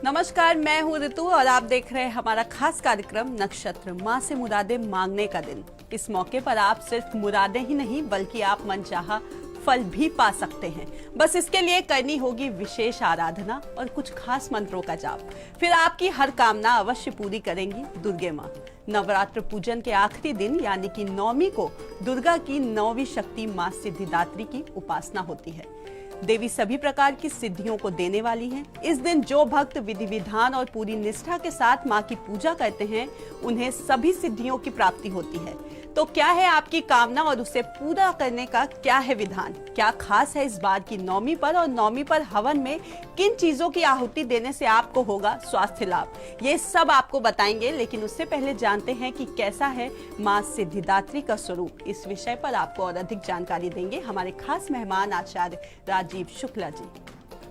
नमस्कार, मैं हूँ ऋतु और आप देख रहे हैं हमारा खास कार्यक्रम नक्षत्र माँ से मुरादें मांगने का दिन। इस मौके पर आप सिर्फ मुरादें ही नहीं बल्कि आप मनचाहा फल भी पा सकते हैं। बस इसके लिए करनी होगी विशेष आराधना और कुछ खास मंत्रों का जाप। फिर आपकी हर कामना अवश्य पूरी करेंगी दुर्गे माँ। नवरात्र पूजन के आखिरी दिन यानी कि नवमी को दुर्गा की नौवीं शक्ति माँ सिद्धिदात्री की उपासना होती है। देवी सभी प्रकार की सिद्धियों को देने वाली हैं। इस दिन जो भक्त विधि विधान और पूरी निष्ठा के साथ माँ की पूजा करते हैं उन्हें सभी सिद्धियों की प्राप्ति होती है। तो क्या है आपकी कामना और उसे पूरा करने का क्या है विधान? क्या खास है इस बार की नवमी पर और नवमी पर हवन में किन चीजों की आहुति देने से आपको होगा स्वास्थ्य लाभ? ये सब आपको बताएंगे, लेकिन उससे पहले जानते हैं कि कैसा है माँ सिद्धिदात्री का स्वरूप। इस विषय पर आपको और अधिक जानकारी देंगे हमारे खास मेहमान आचार्य राजीव शुक्ला जी।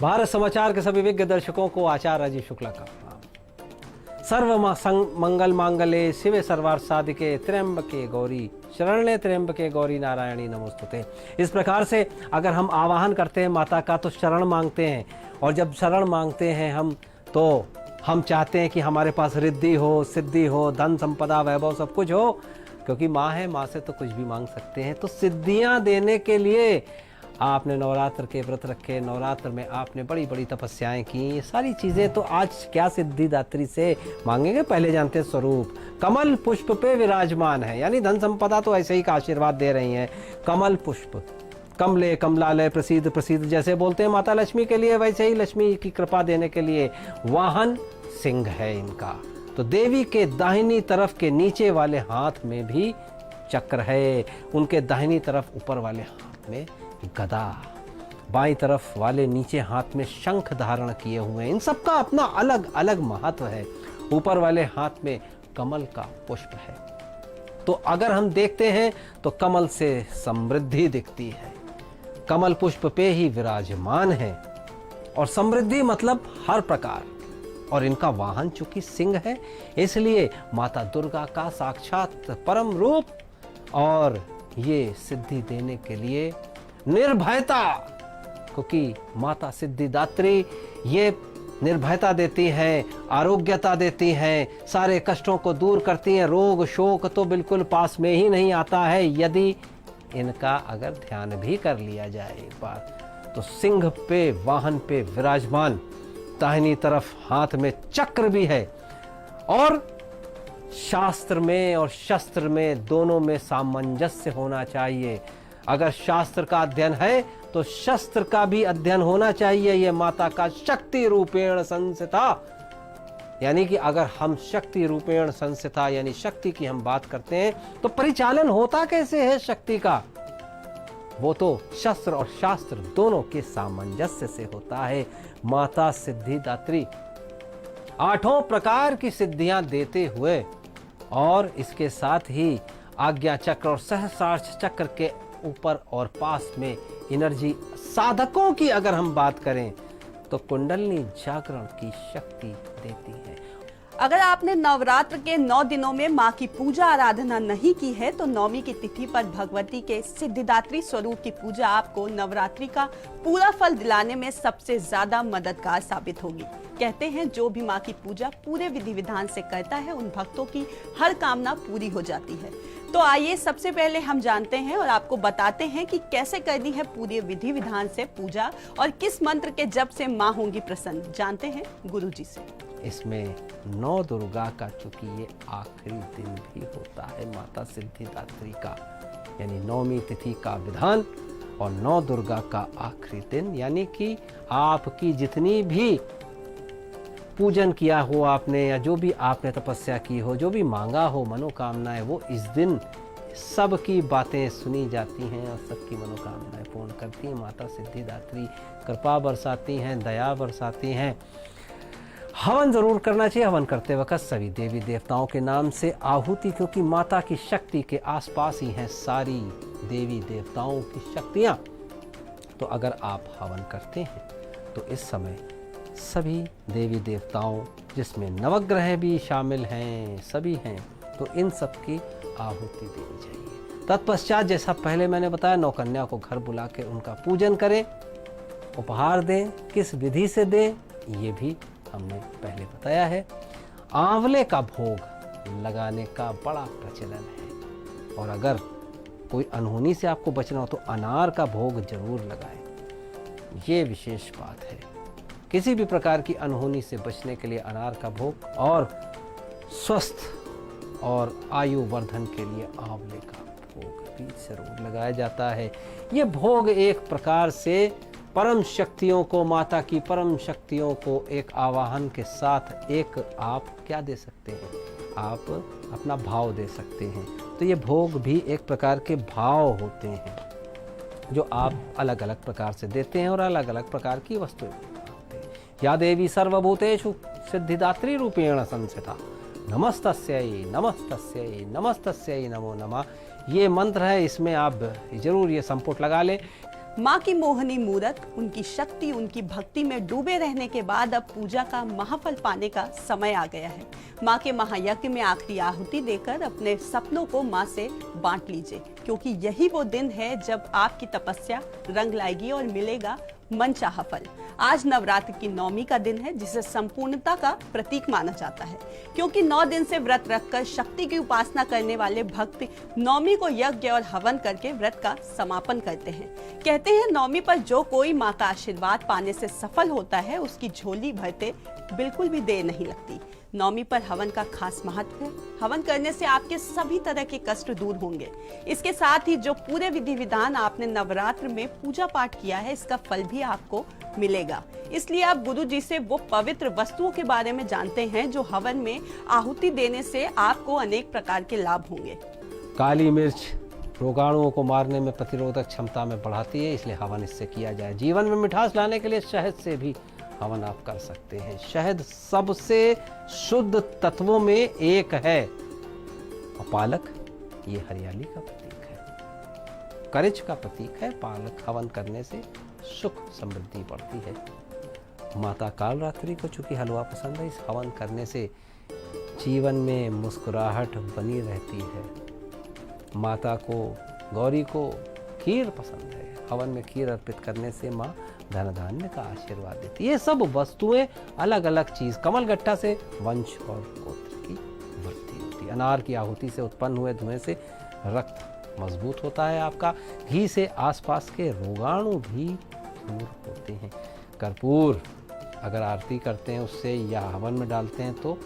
भारत समाचार के सभी विज्ञ दर्शकों को आचार्य राजीव शुक्ला का सर्व मंगल मांगल्ये शिवे सर्वार्थ साधिके त्र्यंबके गौरी शरण्ये त्र्यंबके गौरी नारायणी नमोस्तुते। इस प्रकार से अगर हम आवाहन करते हैं माता का तो शरण मांगते हैं, और जब शरण मांगते हैं तो हम चाहते हैं कि हमारे पास रिद्धि हो, सिद्धि हो, धन संपदा वैभव सब कुछ हो, क्योंकि माँ है, माँ से तो कुछ भी मांग सकते हैं। तो सिद्धियाँ देने के लिए आपने नवरात्र के व्रत रखे, नवरात्र में आपने बड़ी बड़ी तपस्याएं की, ये सारी चीज़ें तो आज क्या सिद्धिदात्री से मांगेंगे। पहले जानते हैं स्वरूप। कमल पुष्प पे विराजमान है, यानी धन संपदा तो ऐसे ही का आशीर्वाद दे रही हैं। कमल पुष्प, कमले कमलालय प्रसिद्ध प्रसिद्ध जैसे बोलते हैं माता लक्ष्मी के लिए, वैसे ही लक्ष्मी की कृपा देने के लिए वाहन सिंह है इनका। तो देवी के दाहिनी तरफ के नीचे वाले हाथ में भी चक्र है, उनके दाहिनी तरफ ऊपर वाले हाथ में गदा, बाईं तरफ वाले नीचे हाथ में शंख धारण किए हुए हैं। इन सब का अपना अलग अलग महत्व है। ऊपर वाले हाथ में कमल का पुष्प है। तो अगर हम देखते हैं तो कमल से समृद्धि दिखती है, कमल पुष्प पे ही विराजमान है, और समृद्धि मतलब हर प्रकार। और इनका वाहन चूंकि सिंह है, इसलिए माता दुर्गा का साक्षात परम रूप, और ये सिद्धि देने के लिए निर्भयता, क्योंकि माता सिद्धिदात्री ये निर्भयता देती हैं, आरोग्यता देती हैं, सारे कष्टों को दूर करती हैं। रोग शोक तो बिल्कुल पास में ही नहीं आता है यदि इनका अगर ध्यान भी कर लिया जाए एक बार। तो सिंह पे वाहन पे विराजमान, दाहिनी तरफ हाथ में चक्र भी है, और शास्त्र में और शस्त्र में दोनों में सामंजस्य होना चाहिए। अगर शास्त्र का अध्ययन है तो शस्त्र का भी अध्ययन होना चाहिए। ये माता का शक्ति रूपेण संस्थिता, यानी कि अगर हम शक्ति रूपेण संस्थिता यानी शक्ति की हम बात करते हैं तो परिचालन होता कैसे है शक्ति का? वो तो शस्त्र और शास्त्र दोनों के सामंजस्य से होता है। माता सिद्धिदात्री 8 प्रकार की सिद्धियां देते हुए, और इसके साथ ही आज्ञा चक्र और सहस्रार्थ चक्र के ऊपर और पास में एनर्जी साधकों की अगर हम बात करें तो कुंडलिनी जागरण की शक्ति देती है। अगर आपने नवरात्र के 9 दिनों में माँ की पूजा आराधना नहीं की है तो नवमी की तिथि पर भगवती के सिद्धिदात्री स्वरूप की पूजा आपको नवरात्रि का पूरा फल दिलाने में सबसे ज्यादा मददगार साबित होगी। कहते हैं जो भी माँ की पूजा पूरे विधि विधान से करता है उन भक्तों की हर कामना पूरी हो जाती है। तो आइए सबसे पहले हम जानते हैं और आपको बताते हैं कि कैसे करनी है पूरे विधि विधान से पूजा और किस मंत्र के जप से माँ होंगी प्रसन्न। जानते हैं गुरु जी से। इसमें 9 दुर्गा का चूंकि ये आखिरी दिन भी होता है माता सिद्धिदात्री का, यानी नवमी तिथि का विधान और 9 दुर्गा का आखिरी दिन, यानी कि आपकी जितनी भी पूजन किया हो आपने, या जो भी आपने तपस्या की हो, जो भी मांगा हो मनोकामनाएं, वो इस दिन सबकी बातें सुनी जाती हैं और सबकी मनोकामनाएं पूर्ण करती हैं। माता सिद्धिदात्री कृपा बरसाती हैं, दया बरसाती हैं। हवन जरूर करना चाहिए। हवन करते वक्त सभी देवी देवताओं के नाम से आहुति, क्योंकि माता की शक्ति के आसपास ही हैं सारी देवी देवताओं की शक्तियाँ। तो अगर आप हवन करते हैं तो इस समय सभी देवी देवताओं, जिसमें नवग्रह भी शामिल हैं, सभी हैं, तो इन सब की आहुति देनी चाहिए। तत्पश्चात जैसा पहले मैंने बताया, नौकन्या को घर बुला के उनका पूजन करें, उपहार दें। किस विधि से दें ये भी हमने पहले बताया है। आंवले का भोग लगाने का बड़ा प्रचलन है, और अगर कोई अनहोनी से आपको बचना हो तो अनार का भोग जरूर लगाएं। ये विशेष बात है। किसी भी प्रकार की अनहोनी से बचने के लिए अनार का भोग, और स्वस्थ और आयु वर्धन के लिए आंवले का भोग भी जरूर लगाया जाता है। ये भोग एक प्रकार से परम शक्तियों को, माता की परम शक्तियों को एक आवाहन के साथ एक आप क्या दे सकते हैं, आप अपना भाव दे सकते हैं। तो ये भोग भी एक प्रकार के भाव होते हैं जो आप अलग अलग प्रकार से देते हैं और अलग अलग प्रकार की वस्तुएं देते हैं। या देवी सर्वभूतेषु सिद्धिदात्री रूपेण संस्थिता नमस्तस्यै नमस्तस्यै नमस्तस्यै नमो नमः। ये मंत्र है, इसमें आप जरूर ये संपुट लगा लें। माँ की मोहनी मूरत, उनकी शक्ति, उनकी भक्ति में डूबे रहने के बाद अब पूजा का महाफल पाने का समय आ गया है। माँ के महायज्ञ में आखिरी आहुति देकर अपने सपनों को माँ से बांट लीजिए, क्योंकि यही वो दिन है जब आपकी तपस्या रंग लाएगी और मिलेगा मनचाहा फल। आज नवरात्र की नौमी का दिन है, जिसे संपूर्णता का प्रतीक माना जाता है, क्योंकि 9 दिन से व्रत रखकर शक्ति की उपासना करने वाले भक्त नौमी को यज्ञ और हवन करके व्रत का समापन करते हैं। कहते हैं नौमी पर जो कोई माँ का आशीर्वाद पाने से सफल होता है, उसकी झोली भरते बिल्कुल भी देर नहीं लगती। नौमी पर हवन का खास महत्व है। हवन करने से आपके सभी तरह के कष्ट दूर होंगे। इसके साथ ही जो पूरे विधि विधान आपने नवरात्र में पूजा पाठ किया है, इसका फल भी आपको मिलेगा। इसलिए आप गुरु जी से वो पवित्र वस्तुओं के बारे में जानते हैं जो हवन में आहुति देने से आपको अनेक प्रकार के लाभ होंगे। काली मिर्च रोगाणुओं को मारने में प्रतिरोधक क्षमता में बढ़ाती है, इसलिए हवन इससे किया जाए। जीवन में मिठास लाने के लिए शहद से भी हवन आप कर सकते हैं। शहद सबसे शुद्ध तत्वों में एक है, और पालक ये हरियाली का प्रतीक है, करिच का प्रतीक है। पालक हवन करने से सुख समृद्धि बढ़ती है। माता कालरात्रि को चूंकि हलवा पसंद है, इस हवन करने से जीवन में मुस्कुराहट बनी रहती है। माता को, गौरी को खीर पसंद है, हवन में खीर अर्पित करने से माँ धन धान्य का आशीर्वाद देती है। ये सब वस्तुएं अलग अलग चीज। कमल गट्टा से वंश और गोत्र की वृद्धि होती है। अनार की आहुति से उत्पन्न हुए धुएं से रक्त मजबूत होता है आपका। घी से आसपास के रोगाणु भी दूर होते हैं। कर्पूर अगर आरती करते हैं उससे या हवन में डालते हैं तो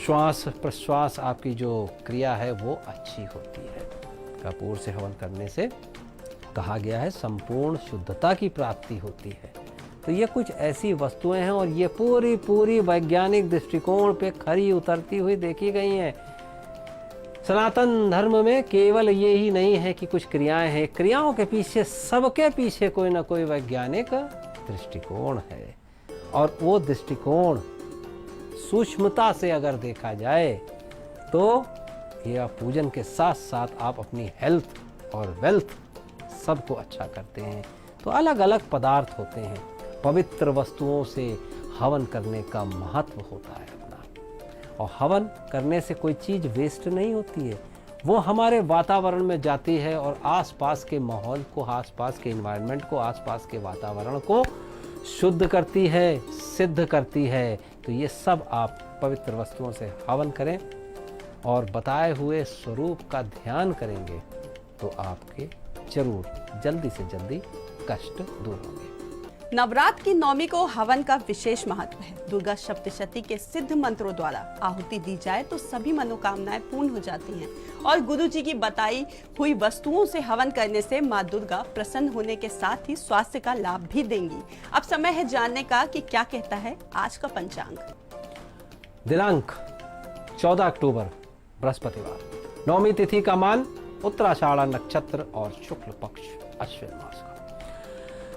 श्वास प्रश्वास आपकी जो क्रिया है वो अच्छी होती है। कर्पूर से हवन करने से कहा गया है संपूर्ण शुद्धता की प्राप्ति होती है। तो ये कुछ ऐसी वस्तुएं हैं, और ये पूरी वैज्ञानिक दृष्टिकोण पे खरी उतरती हुई देखी गई हैं। सनातन धर्म में केवल ये ही नहीं है कि कुछ क्रियाएं हैं, क्रियाओं के पीछे, सबके पीछे कोई ना कोई वैज्ञानिक दृष्टिकोण है, और वो दृष्टिकोण सूक्ष्मता से अगर देखा जाए तो यह पूजन के साथ साथ आप अपनी हेल्थ और वेल्थ सबको अच्छा करते हैं। तो अलग अलग पदार्थ होते हैं। पवित्र वस्तुओं से हवन करने का महत्व होता है अपना, और हवन करने से कोई चीज़ वेस्ट नहीं होती है। वो हमारे वातावरण में जाती है और आसपास के माहौल को, आसपास के एनवायरनमेंट को, आसपास के वातावरण को शुद्ध करती है, सिद्ध करती है। तो ये सब आप पवित्र वस्तुओं से हवन करें और बताए हुए स्वरूप का ध्यान करेंगे तो आपके जरूर जल्दी से जल्दी कष्ट दूर होंगे। नवरात्र की नौमी को हवन का विशेष महत्व है। दुर्गा सप्तशती के सिद्ध मंत्रों द्वारा आहुति दी जाए तो सभी मनोकामनाएं पूर्ण हो जाती हैं, और गुरु जी की बताई हुई वस्तुओं से हवन करने से माँ दुर्गा प्रसन्न होने के साथ ही स्वास्थ्य का लाभ भी देंगी। अब समय है जानने का कि क्या कहता है आज का पंचांग। दिनांक 14 अक्टूबर बृहस्पतिवार। नौमी तिथि का मान उत्तराषाढ़ नक्षत्र और शुक्ल पक्ष अश्विन मास का।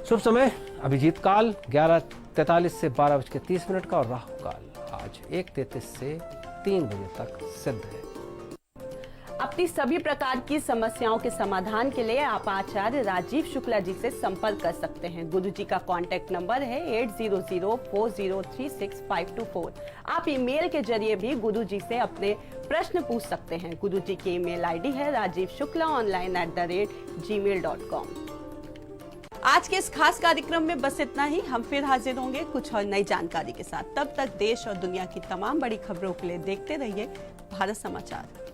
शुभ समय अभिजीत काल 11:43 से 12:30 का, और राहु काल आज 1:33 से 3 बजे तक सिद्ध है। अपनी सभी प्रकार की समस्याओं के समाधान के लिए आप आचार्य राजीव शुक्ला जी से संपर्क कर सकते हैं। गुरु जी का कॉन्टैक्ट नंबर है 8004036524। आप ईमेल के जरिए भी गुरु जी से अपने प्रश्न पूछ सकते हैं। गुरु जी की ईमेल आईडी है rajivshuklaonline@gmail.com। आज के इस खास कार्यक्रम में बस इतना ही। हम फिर हाजिर होंगे कुछ और नई जानकारी के साथ। तब तक देश और दुनिया की तमाम बड़ी खबरों के लिए देखते रहिए भारत समाचार।